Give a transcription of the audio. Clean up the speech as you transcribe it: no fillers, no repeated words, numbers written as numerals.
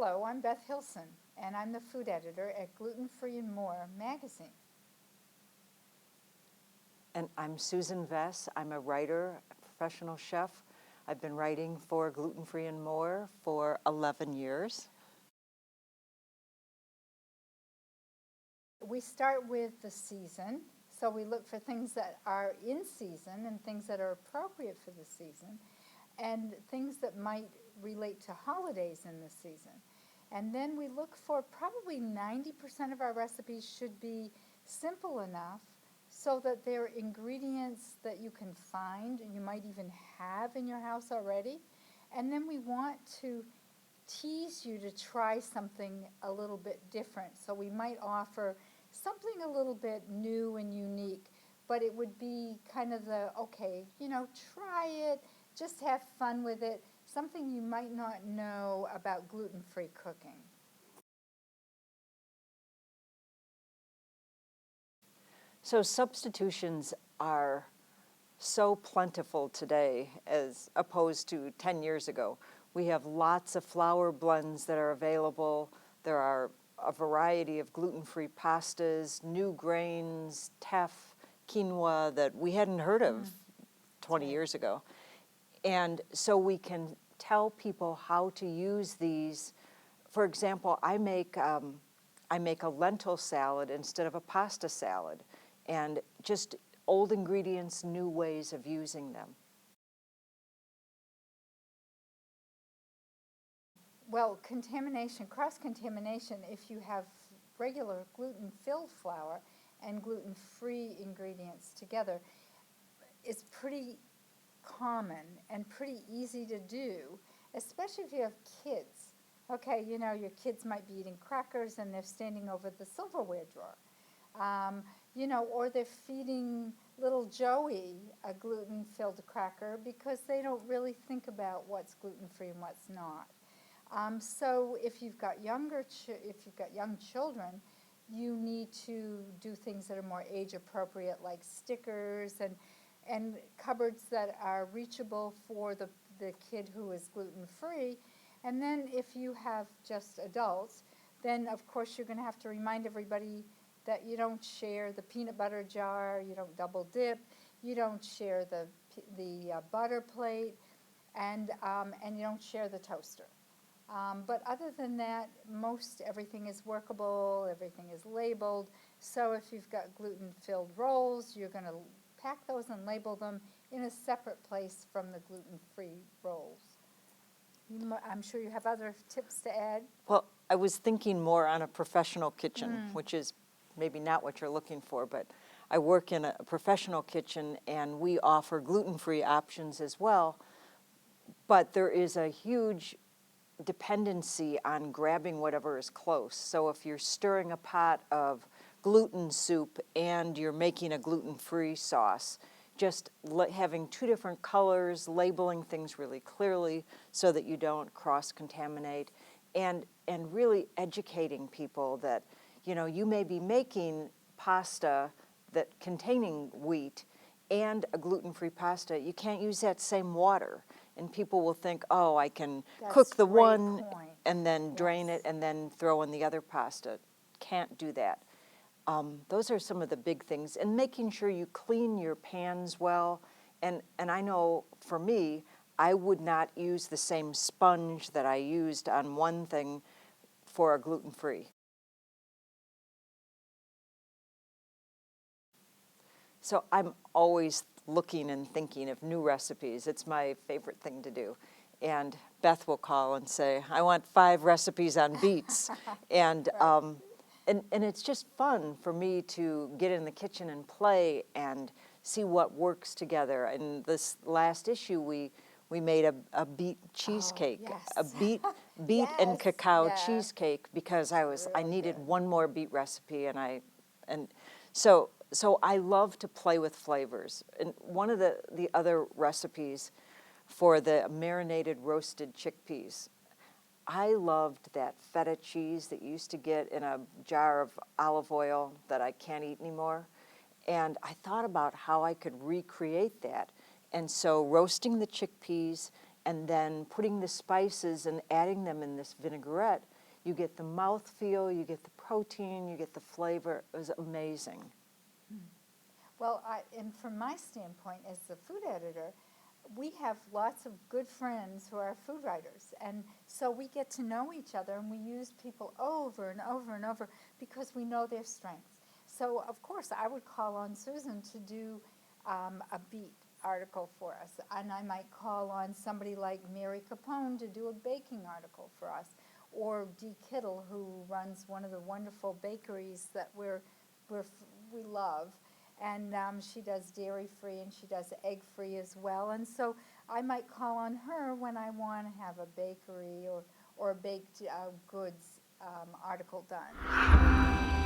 Hello, I'm Beth Hillson, and I'm the food editor at Gluten Free More magazine. And I'm Sueson Vess. I'm a writer, a professional chef. I've been writing for Gluten Free and More for 11 years. We start with the season, so we look for things that are in season and things that are appropriate for the season, and things that might relate to holidays in the season. And then we look for probably 90% of our recipes should be simple enough so that they're ingredients that you can find and you might even have in your house already. And then we want to tease you to try something a little bit different. So we might offer something a little bit new and unique, but it would be kind of the, okay, try it, just have fun with it, something you might not know about gluten-free cooking. So substitutions are so plentiful today as opposed to 10 years ago. We have lots of flour blends that are available. There are a variety of gluten-free pastas, new grains, teff, quinoa that we hadn't heard of 20 years ago. And so we can tell people how to use these. For example, I make a lentil salad instead of a pasta salad, and just old ingredients, new ways of using them. Well, contamination, cross-contamination, if you have regular gluten-filled flour and gluten-free ingredients together, is pretty common and pretty easy to do, especially if you have kids. Okay, your kids might be eating crackers and they're standing over the silverware drawer. Or they're feeding little Joey a gluten-filled cracker because they don't really think about what's gluten-free and what's not. So if you've got young children, you need to do things that are more age appropriate, like stickers and cupboards that are reachable for the kid who is gluten-free. And then if you have just adults, then of course you're going to have to remind everybody that you don't share the peanut butter jar, you don't double dip, you don't share the butter plate, and you don't share the toaster. But other than that, most everything is workable, everything is labeled. So if you've got gluten-filled rolls, you're going to pack those and label them in a separate place from the gluten-free rolls. I'm sure you have other tips to add. Well, I was thinking more on a professional kitchen, which is maybe not what you're looking for, but I work in a professional kitchen and we offer gluten-free options as well. But there is a huge dependency on grabbing whatever is close. So if you're stirring a pot of gluten soup and you're making a gluten-free sauce, just having two different colors, labeling things really clearly so that you don't cross-contaminate, and really educating people that, you may be making pasta that containing wheat and a gluten-free pasta. You can't use that same water. And people will think, oh, I can cook the one and then drain it and then throw in the other pasta. Can't do that. Those are some of the big things. And making sure you clean your pans well. And I know for me, I would not use the same sponge that I used on one thing for a gluten-free. So I'm always looking and thinking of new recipes. It's my favorite thing to do. And Beth will call and say, I want 5 recipes on beets. And it's just fun for me to get in the kitchen and play and see what works together. In this last issue, we made a beet cheesecake, a beet and cacao cheesecake, because I needed one more beet recipe, so I love to play with flavors. And one of the other recipes for the marinated roasted chickpeas, I loved that feta cheese that you used to get in a jar of olive oil that I can't eat anymore. And I thought about how I could recreate that. And so roasting the chickpeas and then putting the spices and adding them in this vinaigrette You get the mouthfeel, you get the protein, you get the flavor. It was amazing. Well, and from my standpoint as the food editor, we have lots of good friends who are food writers, and so we get to know each other, and we use people over and over and over because we know their strengths. So, of course, I would call on Susan to do a beet article for us, and I might call on somebody like Mary Capone to do a baking article for us, or Dee Kittle, who runs one of the wonderful bakeries that we love. And she does dairy-free and she does egg-free as well. And so I might call on her when I want to have a bakery or a baked goods article done.